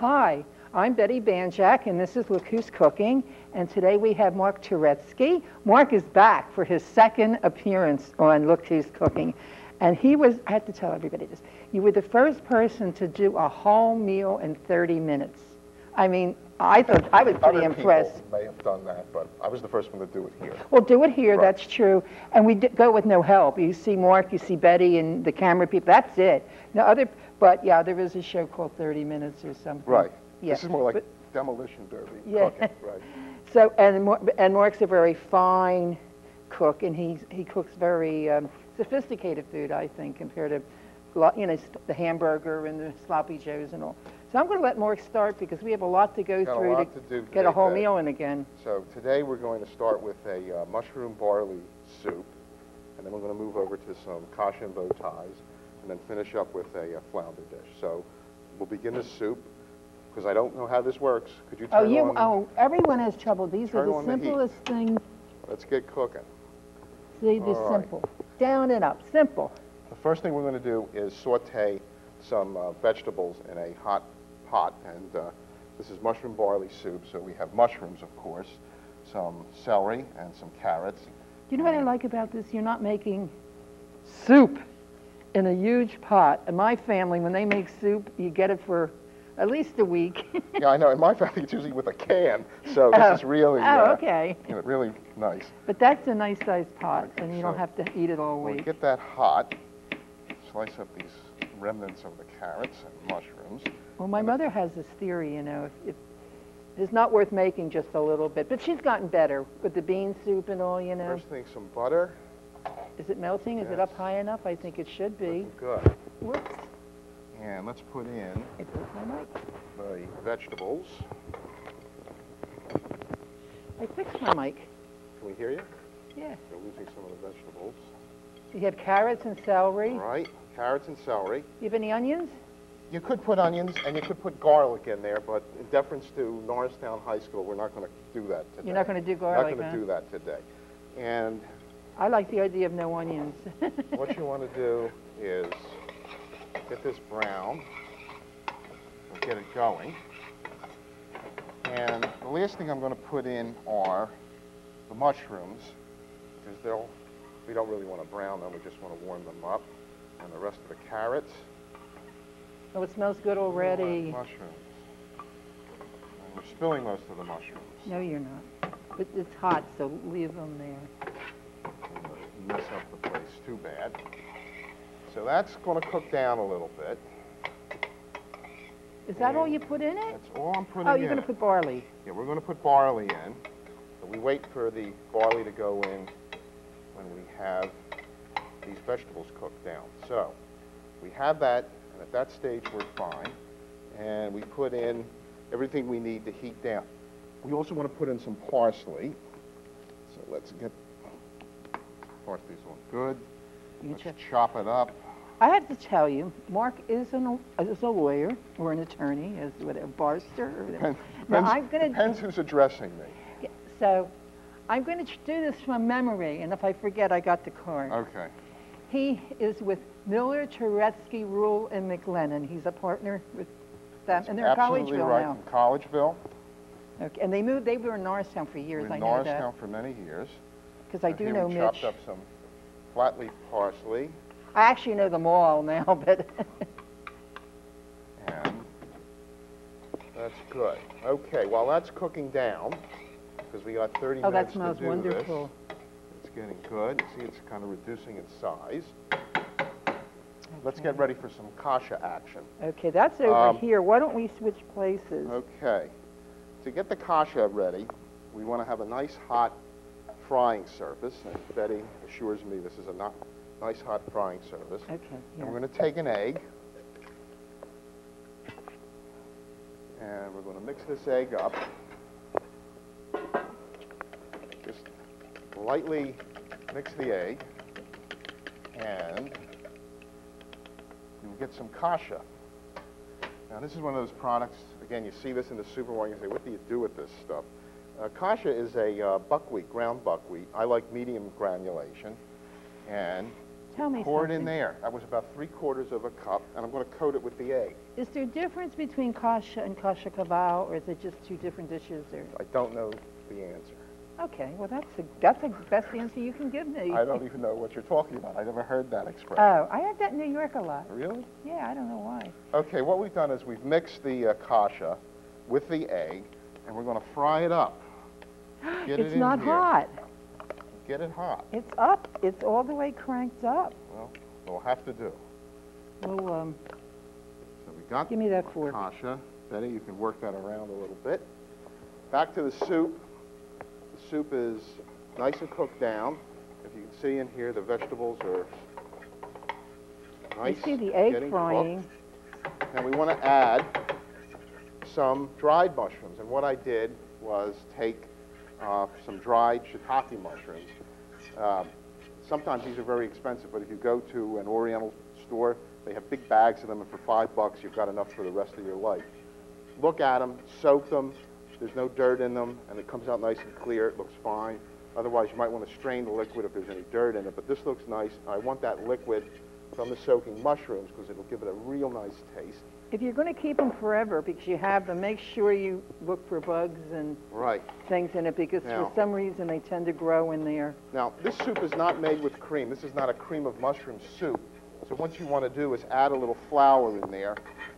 Hi, I'm Betty Banjack, and this is Look Who's Cooking. And today we have Mark Turetsky. Mark is back for his second appearance on Look Who's Cooking. And he was, I have to tell everybody this, you were the first person to do a whole meal in 30 minutes. I mean, I thought, I was pretty impressed. Other people may have done that, but I was the first one to do it here. Well, do it here, Right. That's true. And we go with no help. You see Mark, you see Betty and the camera people, that's it. But yeah, there is a show called 30 Minutes or something. Right. Yeah. This is more like demolition derby Yeah. cooking, right? So, and Mark's a very fine cook, and he cooks very sophisticated food, I think, compared to, you know, the hamburger and the sloppy joes and all. So I'm going to let Mark start because we have a lot to go through to get a whole meal in again. So today we're going to start with a mushroom barley soup, and then we're going to move over to some kasha and bow ties, and then finish up with a flounder dish. So we'll begin the soup. Because I don't know how this works. Could you turn on? Oh, everyone has trouble. These are the simplest things. Let's get cooking. See, this simple. Down and up, simple. The first thing we're going to do is saute some vegetables in a hot pot. And this is mushroom barley soup, so we have mushrooms, of course, some celery and some carrots. Do you know what I like about this? You're not making soup in a huge pot. In my family, when they make soup, you get it for at least a week. Yeah, I know. In my family, it's usually with a can, so this is really, okay. You know, really nice. But that's a nice sized pot, and you don't have to eat it all week. When we get that hot, slice up these remnants of the carrots and mushrooms. Well, my mother has this theory, you know, if it's not worth making just a little bit, but she's gotten better with the bean soup and all, you know. First thing, some butter. Is it melting? Is it up high enough? I think it should be. Good. Whoops. And let's put in the vegetables. I fixed my mic. Can we hear you? Yeah. We're losing some of the vegetables. So you have carrots and celery. All right, carrots and celery. Do you have any onions? You could put onions and you could put garlic in there, but in deference to Norristown High School, we're not going to do that today. You're not going to do garlic, Not going to do that today. And I like the idea of no onions. what you want to do is get this brown and get it going. And the last thing I'm going to put in are the mushrooms, because we don't really want to brown them, we just want to warm them up. And the rest of the carrots. Oh, it smells good already. Mushrooms. And we're spilling most of the mushrooms. No, you're not. It's hot, so leave them there. Mess up the place too bad. So that's going to cook down a little bit. Is that all you put in it? That's all I'm putting in. Oh, you're going to put barley. Yeah, we're going to put barley in. But we wait for the barley to go in when we have these vegetables cooked down. So we have that, and at that stage we're fine. And we put in everything we need to heat down. We also want to put in some parsley. So let's get parsley's all good. Let's chop it up. I have to tell you, Mark is a lawyer or an attorney, as whatever, barrister. Or Depends who's addressing me. Yeah, so I'm going to do this from memory, and if I forget, I got the card. Okay. He is with Miller, Turetsky, Rule, and McLennan. He's a partner with them, and they're in Collegeville right. now. In Collegeville. Okay, and they were in Norristown for years. We I were in know Norristown that. for many years. Because I do know we Mitch. chopped up some flat leaf parsley. I actually know them all now, but... And that's good. Okay, while that's cooking down, because we got 30 minutes to do this. Oh, that smells wonderful. It's getting good. You see it's kind of reducing in size. Okay. Let's get ready for some kasha action. Okay, that's over here. Why don't we switch places? Okay. To get the kasha ready, we want to have a nice hot frying surface. And Betty assures me this is a nice hot frying surface. Okay. Yeah. And we're going to take an egg. And we're going to mix this egg up. Just lightly mix the egg. And you'll get some kasha. Now this is one of those products, again, you see this in the supermarket, you say, what do you do with this stuff? Kasha is a buckwheat, ground buckwheat. I like medium granulation. And Tell me Pour it something. in there. That was about 3/4 of a cup, and I'm going to coat it with the egg. Is there a difference between kasha and kasha kaval, or is it just two different dishes? Or I don't know the answer. okay, well that's the best answer you can give me. I don't even know what you're talking about. I never heard that expression. Oh, I had that in New York a lot. Really? Yeah, I don't know why. Okay, what we've done is we've mixed the kasha with the egg, and we're going to fry it up. Get it It's in not here. hot. Get it hot. It's up. It's all the way cranked up. Well, we'll have to do. Well, So we got give me that fork. kasha. Betty, you can work that around a little bit. Back to the soup. The soup is nice and cooked down. If you can see in here, the vegetables are nice. You see the egg getting frying. cooked. Now we want to add some dried mushrooms. And what I did was take some dried shiitake mushrooms. Sometimes these are very expensive, but if you go to an Oriental store, they have big bags of them, and for $5, you've got enough for the rest of your life. Look at them, soak them. There's no dirt in them, and it comes out nice and clear. It looks fine. Otherwise, you might want to strain the liquid if there's any dirt in it, but this looks nice. I want that liquid from the soaking mushrooms because it'll give it a real nice taste. If you're going to keep them forever because you have them, make sure you look for bugs and Right. things in it because Now- for some reason they tend to grow in there. Now, this soup is not made with cream. This is not a cream of mushroom soup. So what you want to do is add a little flour in there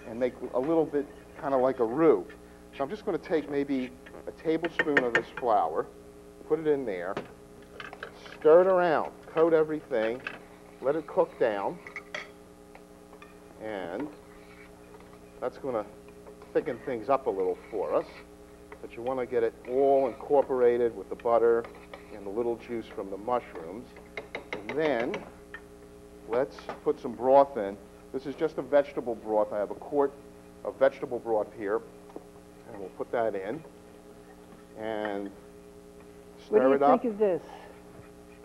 and make a little bit kind of like a roux. So I'm just going to take maybe a tablespoon of this flour, put it in there, stir it around, coat everything, let it cook down, and that's going to thicken things up a little for us. But you want to get it all incorporated with the butter and the little juice from the mushrooms. And then let's put some broth in. This is just a vegetable broth. I have a quart of vegetable broth here, and we'll put that in and What do stir you it up. think of this?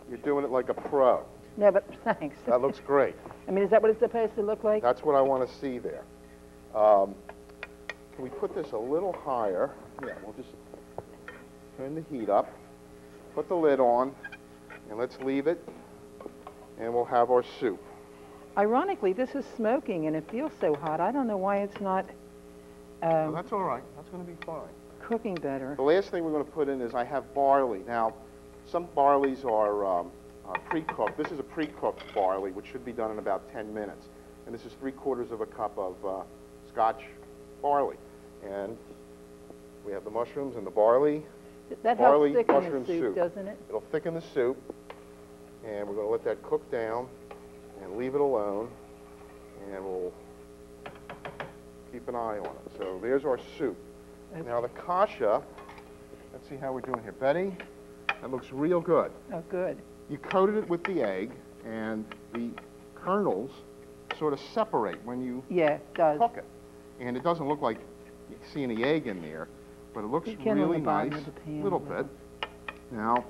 You're doing it like a pro. No, but thanks. That looks great. I mean, is that what it's supposed to look like? That's what I want to see there. Can we put this a little higher? Yeah, we'll just turn the heat up, put the lid on, and let's leave it, and we'll have our soup. Ironically, this is smoking and it feels so hot. I don't know why it's not Well, that's all right. That's going to be fine. cooking better. The last thing we're going to put in is I have barley. Now, some barleys are pre-cooked. This is a pre-cooked barley, which should be done in about 10 minutes. And this is 3/4 of a cup of Scotch barley. And we have the mushrooms and the barley. That barley helps thicken mushroom the soup, doesn't it? It'll thicken the soup. And we're going to let that cook down and leave it alone. And we'll keep an eye on it. So there's our soup. Okay. Now the kasha, let's see how we're doing here. Betty, that looks real good. Oh, good. You coated it with the egg, and the kernels sort of separate when you Yeah, it does. cook it. And it doesn't look like you see any egg in there, but it looks You can on really the bottom nice. of the pan A little a little. bit. Now,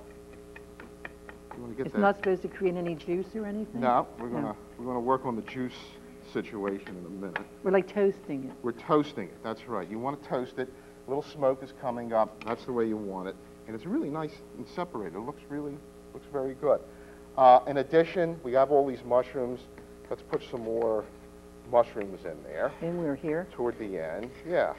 you want to get It's that? not supposed to create any juice or anything? No, we're gonna work on the juice situation in a minute. We're like toasting it. We're toasting it. That's right. You want to toast it. A little smoke is coming up. That's the way you want it, and it's really nice and separated. It looks very good. In addition, we have all these mushrooms. Let's put some more mushrooms in there And we're here. toward the end. Yeah.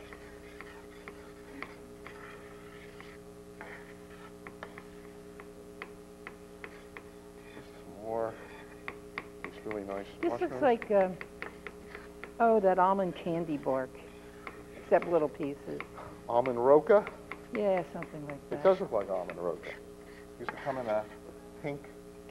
Just some more. These really nice This mushrooms. looks like, oh, that almond candy bark, except little pieces. Almond roca. Yeah, something like that. It does look like almond roca. Used to come in a pink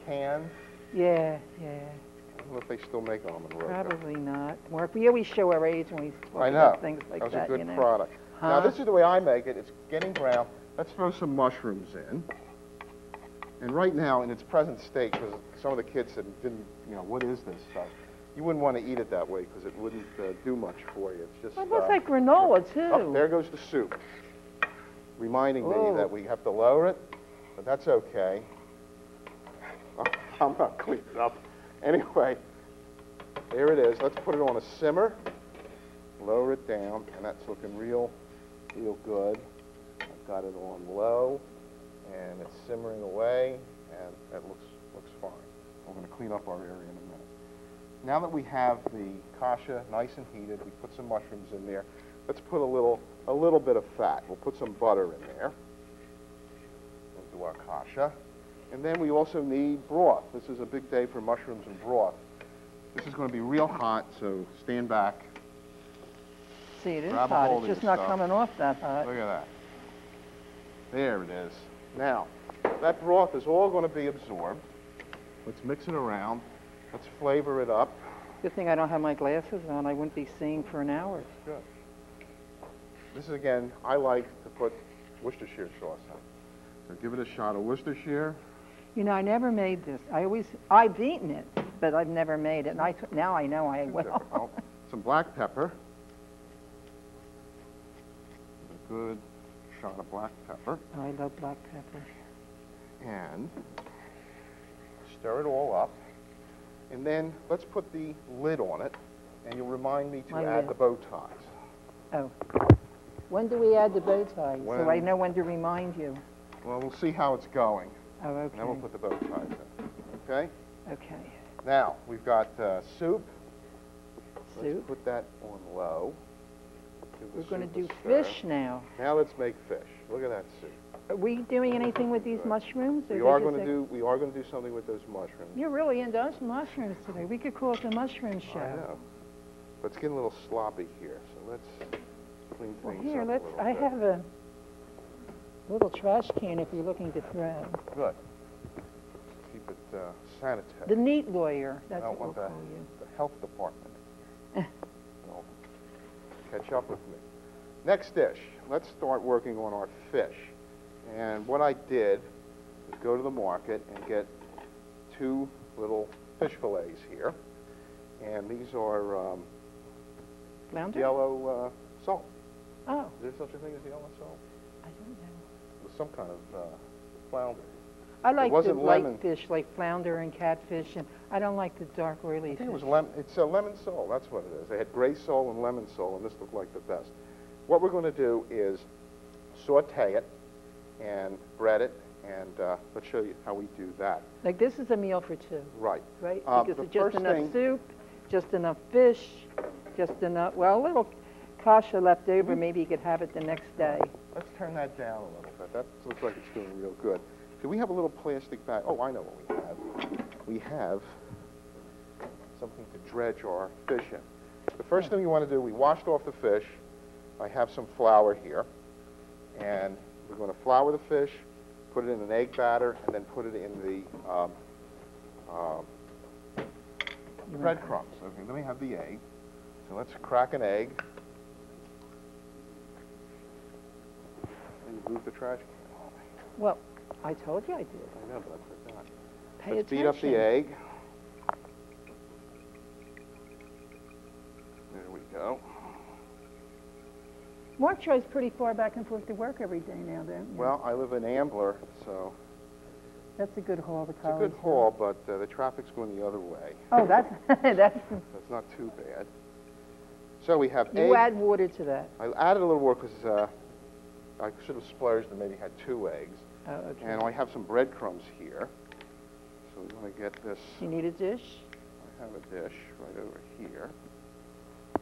can. Yeah, yeah. I don't know if they still make almond roca. Probably not. Mark, we always show our age when we talk I know. about things like that was that, a good you know. product. Now, Huh? this is the way I make it. It's getting brown. Let's throw some mushrooms in. And right now, in its present state, because some of the kids said, what is this stuff? You wouldn't want to eat it that way because it wouldn't do much for you. It's just... Well, it looks like granola, too. Oh, there goes the soup. Reminding me Oh. that we have to lower it, but that's okay. I'm not cleaning it up. Anyway, there it is. Let's put it on a simmer. Lower it down, and that's looking real good. I've got it on low, and it's simmering away, and that looks fine. I'm going to clean up our area in a minute. now that we have the kasha nice and heated, we put some mushrooms in there. Let's put a little bit of fat. We'll put some butter in there into our kasha. And then we also need broth. This is a big day for mushrooms and broth. This is going to be real hot, so stand back. See, it is Grab a hot. hold It's of just your not stuff. coming off that hot. Look at that. There it is. Now, that broth is all going to be absorbed. Let's mix it around. Let's flavor it up. Good thing I don't have my glasses on. I wouldn't be seeing for an hour. Good. This is, again, I like to put Worcestershire sauce on. So give it a shot of Worcestershire. You know, I never made this. I've eaten it, but I've never made it. And now I know I will. Oh, some black pepper. A good shot of black pepper. Oh, I love black pepper. And stir it all up. And then let's put the lid on it, and you'll remind me to add the bow ties. Oh. When do we add the bow ties? So I When- know when to remind you. Well, we'll see how it's going. Oh, okay. And then we'll put the bow ties in. Okay? Okay. Now, we've got soup. Let's Soup. put that on low. Give the We're going to soup do a stir. fish now. Now let's make fish. Look at that soup. Are we doing anything with these mushrooms? or We they are just going to do something with those mushrooms. You're really into us mushrooms today. We could call it the mushroom show. I know. But it's getting a little sloppy here, so let's clean Well, things here, up a little I bit. have a little trash can if you're looking to throw. Good. Keep it sanitary. The neat lawyer, I that's don't what we'll want call you. the health department. Well, catch up with me. Next dish. Let's start working on our fish. And what I did was go to the market and get 2 little fish fillets here. And these are Flounder? yellow salt. Oh, Is there such a thing as yellow salt? I don't know. With some kind of flounder. I like the wasn't light lemon. fish, like flounder and catfish, and I don't like the dark oily I think it fish. was it's a lemon sole. That's what it is. They had gray sole and lemon sole, and this looked like the best. What we're going to do is saute it and bread it, and let's show you how we do that. Like this is a meal for 2, Right. right? The Because it's just first enough thing- soup, just enough fish, just enough, well, a little kasha left over, maybe you could have it the next day. Let's turn that down a little bit. That looks like it's doing real good. Do we have a little plastic bag? Oh, I know what we have. We have something to dredge our fish in. The first thing we want to do, we washed off the fish. I have some flour here. And we're going to flour the fish, put it in an egg batter, and then put it in the breadcrumbs. Okay, then we have the egg. So let's crack an egg. And you move the trash can. Well, I told you I did. I know, but I forgot. Pay Let's attention. beat up the egg. There we go. Mark tries pretty far back and forth to work every day now, don't you? Well, I live in Ambler, so That's a good haul to it's a college. good haul, but the traffic's going the other way. Oh, that's, that's, That's not too bad. So we have you egg. add water to that. I added a little more because I should have splurged and maybe had 2 eggs. Oh, okay. And I have some breadcrumbs here. So we want to get this. You need a dish? I have a dish right over here.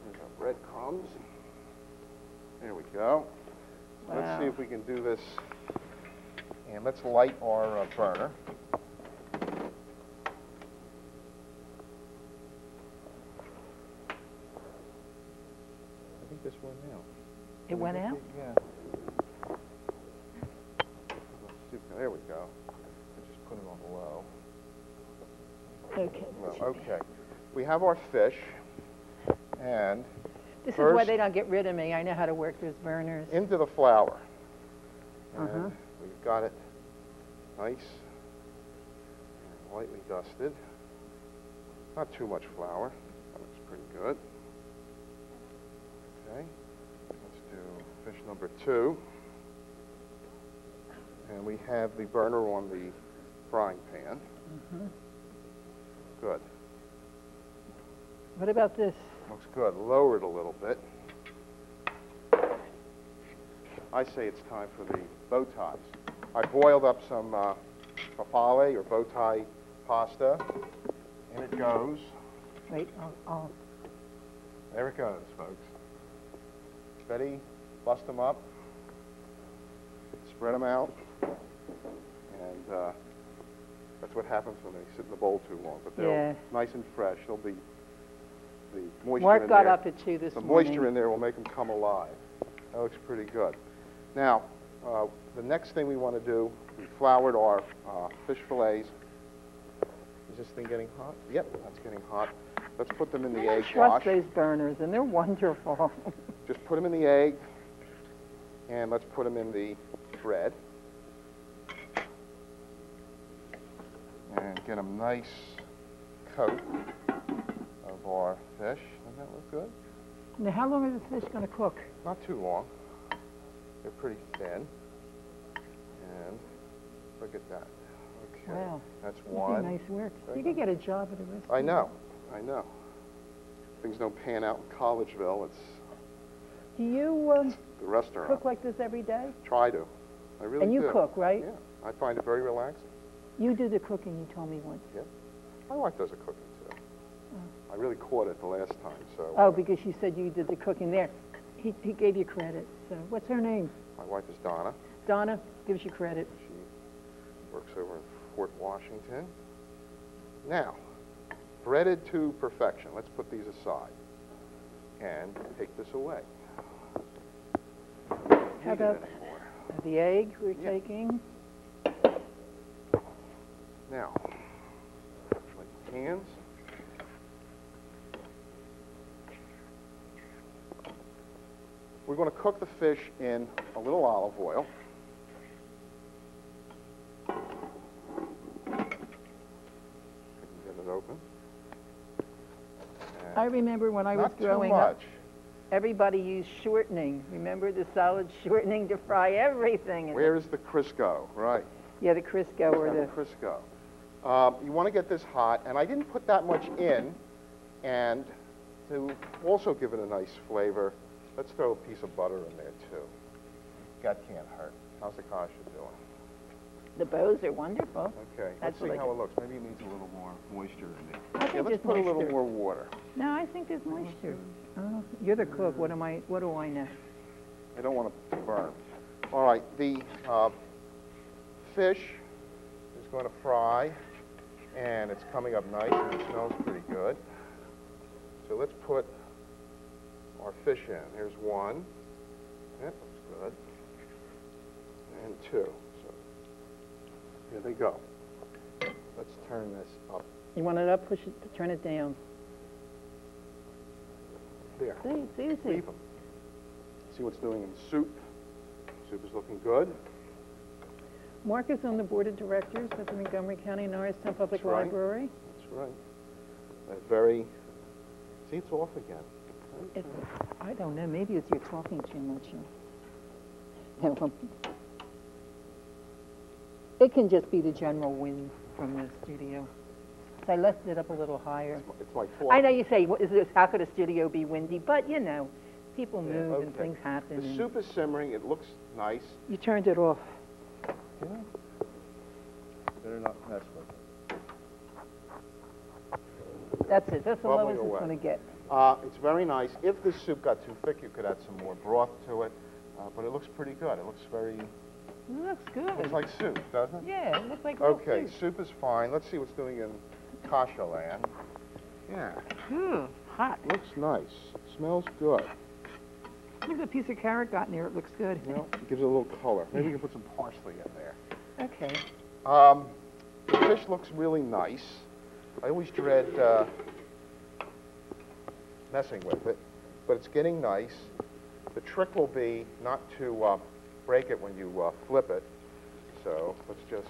There's our breadcrumbs. There we go. Let's see Wow. if we can do this. And let's light our burner. I think this went out. It went out? Yeah. There we go. I just put it on low. Okay. Well, okay. We have our fish, and This is why first- they don't get rid of me. I know how to work those burners. into the flour. And Uh-huh. we've got it nice and lightly dusted. Not too much flour. That looks pretty good. Okay. Let's do fish number 2. And we have the burner on the frying pan. Mhm. Good. What about this? Looks good. Lower it a little bit. I say it's time for the bow ties. I boiled up some papale or bow tie pasta. In it goes. Wait, I'll. There it goes, folks. Betty, bust them up, spread them out, and that's what happens when they sit in the bowl too long. But they're nice and fresh. They'll be, the moisture Mark in got there, up at 2 this the morning. moisture in there will make them come alive. That looks pretty good. Now, the next thing we want to do, we floured our fish fillets. Is this thing getting hot? Yep, that's getting hot. Let's put them in the egg wash. Trust those burners, and they're wonderful. Just put them in the egg, and let's put them in the bread. And get a nice coat of our fish. Doesn't that look good? Now, how long is the fish going to cook? Not too long. They're pretty thin. And look at that. Okay. Wow. That's You one. do nice work. You could get a job at a restaurant. I know. I know. Things don't pan out in Collegeville. It's Do you the restaurant. cook like this every day? Try to. I really do. And you cook, right? Yeah. I find it very relaxing. You do the cooking, you told me once. Yeah. My wife does the cooking, too. I really caught it the last time, so... Oh, because she said you did the cooking there. He gave you credit. So what's her name? My wife is Donna. Donna gives you credit. She works over in Fort Washington. Now, breaded to perfection. Let's put these aside and take this away. How about the egg we're taking? Now, like hands. We're going to cook the fish in a little olive oil. Get it open. I remember when I was growing up, everybody used shortening. Remember the solid shortening to fry everything? Where is the Crisco? Right. Yeah, the Crisco or the... Crisco. You want to get this hot, and I didn't put that much in, and to also give it a nice flavor, let's throw a piece of butter in there, too. Gut can't hurt. How's the kasha doing? The bows are wonderful. Okay, let's see how it looks. Maybe it needs a little more moisture in it. I think let's put a little more water. No, I think there's moisture. Oh, you're the cook. What do I know? I don't want to burn. All right, the fish is going to fry, and it's coming up nice, and it smells pretty good. So let's put our fish in. Here's one. That looks good. And two. So here they go. Let's turn this up. You want it up? Push it. Turn it down. There. See. Leave them. See what's doing in the soup. Soup is looking good. Mark is on the board of directors at the Montgomery County Norristown Public Library. That's right. Very. See, it's off again. I don't know. Maybe it's you're talking too much. No, it can just be the general wind from the studio. So I lifted it up a little higher. It's my fault. I know you say, how could a studio be windy? But, you know, people move and things happen. The soup is simmering. It looks nice. You turned it off. Yeah. Better not mess with it. That's it. That's the Bubbling lowest it's away. going to get. It's very nice. If the soup got too thick, you could add some more broth to it. But it looks pretty good. It looks very... It looks good. Looks like soup, doesn't it? Yeah, it looks like real Okay, soup. soup is fine. Let's see what's doing in kasha land. Yeah. Hot. Looks nice. Smells good. Look at the piece of carrot got in there. It looks good. You know, it gives it a little color. Maybe we can put some parsley in there. Okay. The fish looks really nice. I always dread messing with it, but it's getting nice. The trick will be not to break it when you flip it. So let's just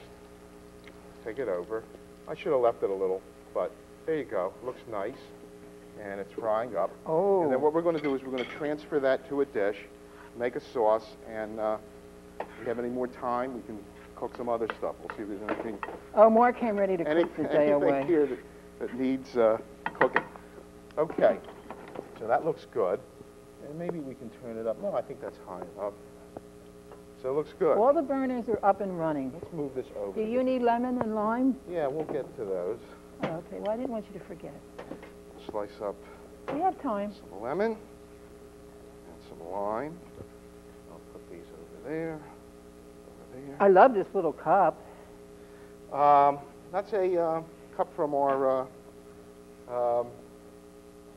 take it over. I should have left it a little, but there you go. It looks nice, and it's frying up. Oh. And then what we're going to do is we're going to transfer that to a dish, make a sauce, and if we have any more time, we can cook some other stuff. We'll see if there's anything. Oh, Mark came ready to cook the day away. Anything here that needs cooking. Okay, so that looks good. And maybe we can turn it up. No, I think that's high enough. So it looks good. All the burners are up and running. Let's move this over. Do you need lemon and lime? Yeah, we'll get to those. Oh, okay. Well, I didn't want you to forget. slice up We have time. some lemon and some lime. I'll put these over there, over there. I love this little cup. That's a cup from our,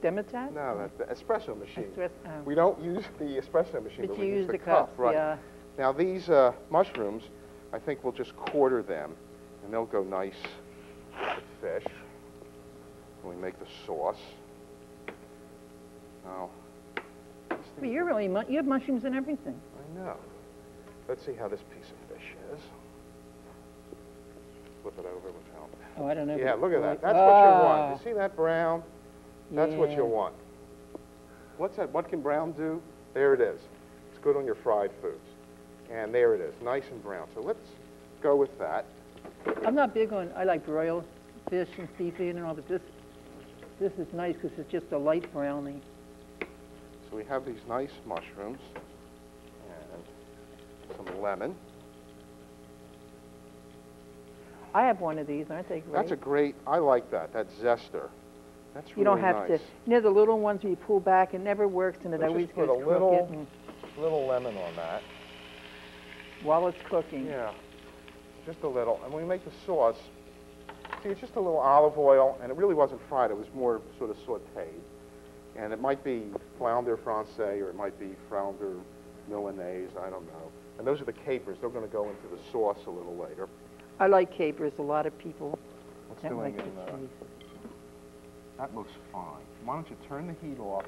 Demitasse? no, the espresso machine. Oh. We don't use the espresso machine, But we you use use the the cup. cups, Right. yeah. Now these mushrooms, I think we'll just quarter them, and they'll go nice with fish. And we make the sauce. Now, But you're really, you have mushrooms and everything. I know. Let's see how this piece of fish is. Flip it over without. Oh, I don't know. Yeah, look at that. That's what you want. You see that brown? That's what Yeah. you want. What's that? What can brown do? There it is. It's good on your fried foods. And there it is, nice and brown. So let's go with that. I'm not big on, I like broiled fish and seafood and all, but this is nice because it's just a light brownie. So we have these nice mushrooms and some lemon. I have one of these, aren't they great? That's a great, I like that zester. That's really You don't have nice. to, you know the little ones where you pull back, it never works and it Let's always just put goes a crooked little lemon on that. while it's cooking. Yeah, just a little. And when we make the sauce, see, it's just a little olive oil, and it really wasn't fried. It was more sort of sautéed. And it might be flounder français, or it might be flounder Milanese, I don't know. And those are the capers. They're going to go into the sauce a little later. I like capers. A lot of people Let's don't do like it the in, cheese. that looks fine. Why don't you turn the heat off?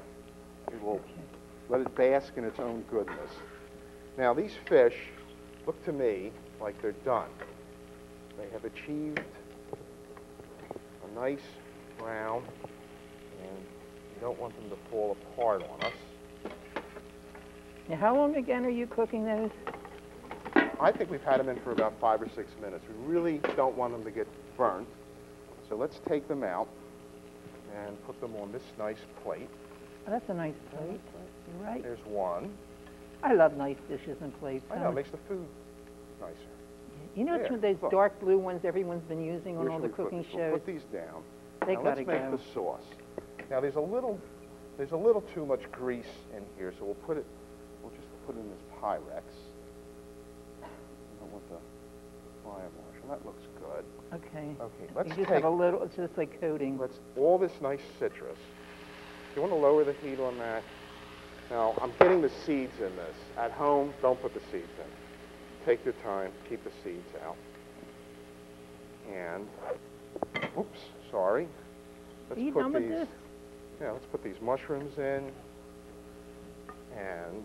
It will let it bask in its own goodness. Now, these fish look to me like they're done. They have achieved a nice brown, and you don't want them to fall apart on us. Now, how long again are you cooking those? I think we've had them in for about 5 or 6 minutes. We really don't want them to get burnt. So let's take them out and put them on this nice plate. Oh, that's a nice plate. You're right. There's one. I love nice dishes and plates. I know, it makes the food nicer. You know, There, those look. dark blue ones everyone's been using on Where all should the we put cooking these? We'll shows. put these down. They Now gotta let's make go. the sauce. Now there's a little too much grease in here, so we'll just put in this Pyrex. I don't want the fire marshal. That looks good. Okay. Okay, let's You just take have a little, it's just like coating. all this nice citrus. You want to lower the heat on that? Now, I'm getting the seeds in this. At home, don't put the seeds in. Take your time, keep the seeds out. And, oops, sorry. Are you done with this? Yeah, let's put these mushrooms in. And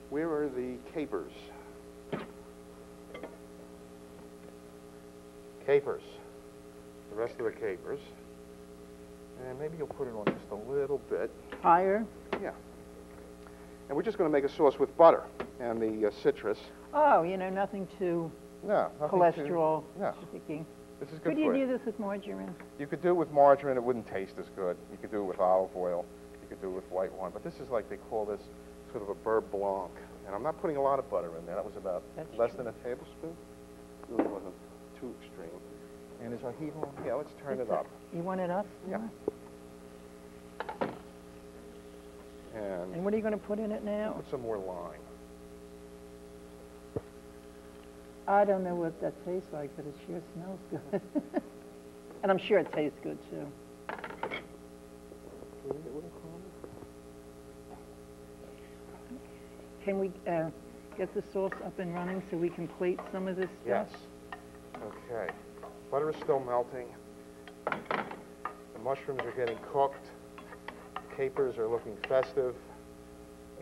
where are the capers? Capers. The rest of the capers. And maybe you'll put it on just a little bit. Higher? Yeah. And we're just going to make a sauce with butter and the citrus. Oh, you know, nothing too No, nothing cholesterol no. sticking. This is good Could you for do you. this with margarine? You could do it with margarine. It wouldn't taste as good. You could do it with olive oil. You could do it with white wine. But this is like, they call this sort of a beurre blanc. And I'm not putting a lot of butter in there. That was about less than a tablespoon. It really wasn't too extreme. And is our heat on? Yeah, let's turn it up. You want it up? Yeah. And what are you going to put in it now? Put some more lime. I don't know what that tastes like, but it sure smells good. And I'm sure it tastes good, too. Can we get the sauce up and running so we can plate some of this stuff? Yes. Okay. Butter is still melting. The mushrooms are getting cooked. Capers are looking festive.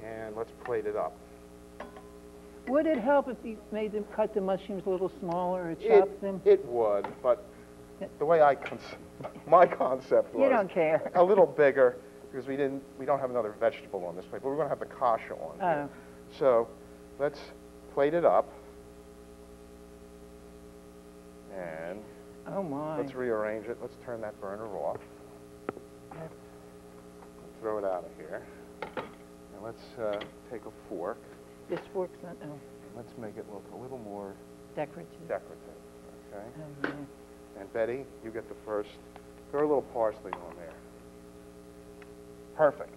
And let's plate it up. Would it help if you made them cut the mushrooms a little smaller or chop them? It would, but the way my concept was You don't care. a little bigger, because we don't have another vegetable on this plate, but we're going to have the kasha on here. So let's plate it up. And oh my. let's rearrange it. Let's turn that burner off. Throw it out of here. And let's take a fork. This fork's not, oh, Let's make it look a little more decorative. decorative, okay? Oh, yeah. And Betty, you get the first. Throw a little parsley on there. Perfect.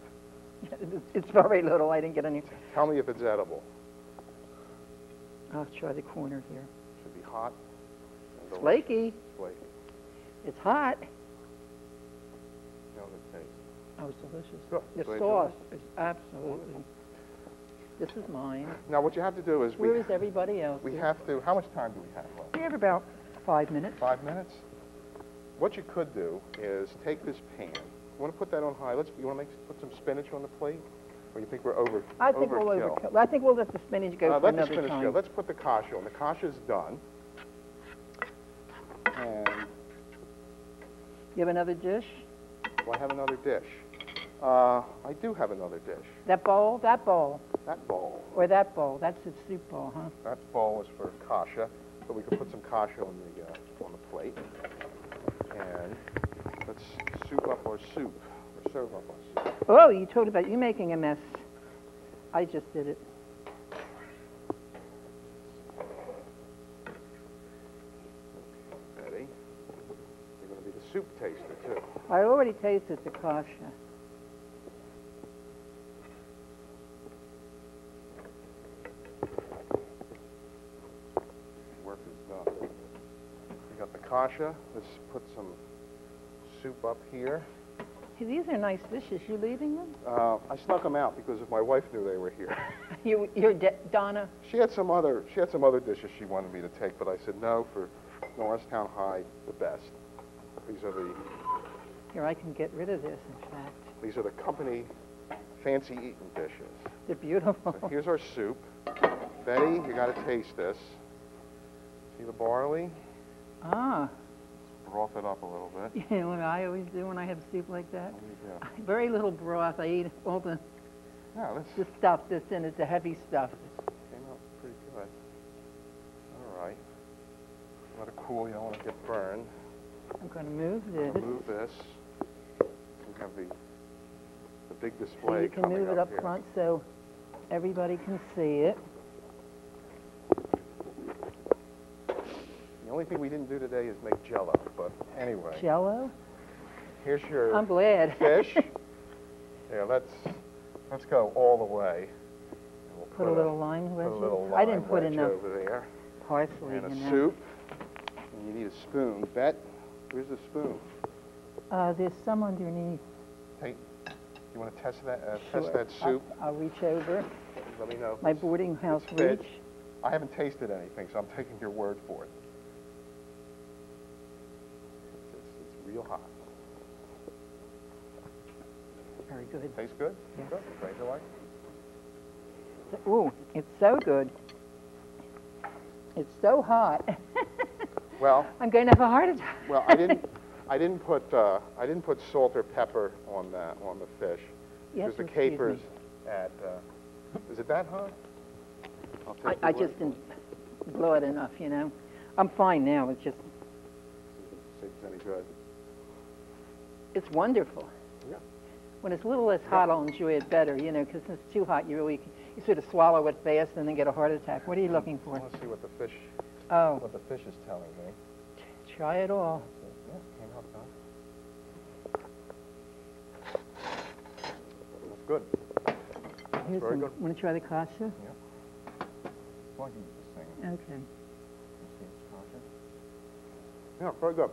It's very little. I didn't get any. Tell me if it's edible. I'll try the corner here. Should be hot. And Flaky. Flaky. It's hot. How's it taste? Oh, it's delicious. Good. The Glad you sauce like is absolutely. This is mine. Now, what you have to do is Where is everybody else? we have to. How much time do we have left? We have about 5 minutes. 5 minutes. What you could do is take this pan. You want to put that on high. You want to put some spinach on the plate, or you think we're over? I think we'll overkill? overkill. I think we'll let the spinach go for Let the another spinach time. go. Let's put the kasha on. The kasha's done. And You have another dish? do I have another dish? I do have another dish. That bowl? That bowl. That bowl. Or that bowl. That's the soup bowl, huh? That bowl is for kasha, but we can put some kasha on the plate. And let's soup up our soup, or serve up our soup. Oh, you talked about you making a mess. I just did it. Betty, you're going to be the soup taster, too. I already tasted the kasha. Work is done. We got the kasha. Let's put some soup up here. Hey, these are nice dishes. You leaving them? I snuck them out because if my wife knew they were here. Donna? She had some other dishes she wanted me to take, but I said no, for Norristown High, the best. These are the Here, I can get rid of this, in fact. These are the company fancy eating dishes. They're beautiful. So here's our soup. Betty, you got to taste this. See the barley? Ah. Broth it up a little bit. You know what I always do when I have soup like that? What do you do? Very little broth. I eat all the stuff that's in it, the heavy stuff. Came out pretty good. All right. Let it cool. You don't want to get burned. I'm going to move this. Move this. We have the big display. So you can move it up here. front so everybody can see it. The only thing we didn't do today is make Jell-O, but anyway. Jell-O? Here's your I'm glad. fish. Yeah, let's go all the way. We'll Put a little lime wedge. Put a little lime I didn't put wedge enough over there. parsley And a in that. soup. And you need a spoon. Bette, where's the spoon? There's some underneath. Hey, you want to test that? Sure. Test that soup. I'll reach over. Let me know. if My it's- boarding house it's fit. reach. I haven't tasted anything, so I'm taking your word for it. It's real hot. Very good. Tastes good? Yes. Good. Great, you like? Ooh, it's so good. It's so hot. Well, I'm going to have a heart attack. well, I didn't put salt or pepper on the fish Yes, because the excuse capers me. at. Is it that hot? I'll take I your word just for it. didn't blow it enough, you know. I'm fine now. It's just, See if it's any good. it's wonderful. Yeah. When it's a little less hot, I'll enjoy it better, you know, because it's too hot, you sort of swallow it fast and then get a heart attack. What are you looking I for? want to see what the fish Oh, is telling me. try it all. Yeah, came out done. That's good. Here's very some. good. Want to try the kasha? Yeah. Well, I can eat this thing. Okay. See, it's kasha. Yeah, very good.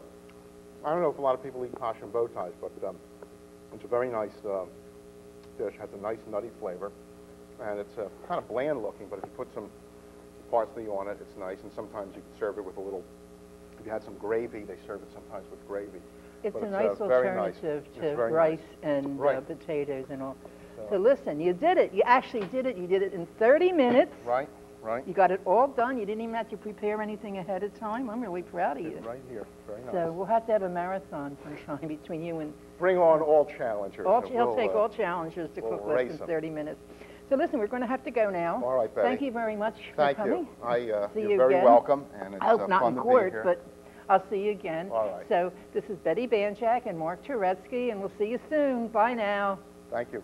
I don't know if a lot of people eat kasha and bow ties, but it's a very nice dish. Has a nice nutty flavor, and it's kind of bland looking. But if you put some parsley on it, it's nice. And sometimes you can serve it with a little. If you had some gravy, they serve it sometimes with gravy. It's But a nice very nice. alternative It's to very rice nice. and Right. potatoes and all. So- So listen, you did it. You actually did it. You did it in 30 minutes. Right, right. You got it all done. You didn't even have to prepare anything ahead of time. I'm really proud of you. Right here, very nice. So we'll have to have a marathon sometime between you and Bring on all challengers. and he'll we'll, take all challengers to we'll cook less race than 'em. 30 minutes. So listen, we're going to have to go now. All right, Betty. Thank you very much for Thank coming. you. See You're you very again. welcome, and it's I hope not fun in to court, be here. but I'll see you again. All right. So this is Betty Banjack and Mark Turetsky, and we'll see you soon. Bye now. Thank you.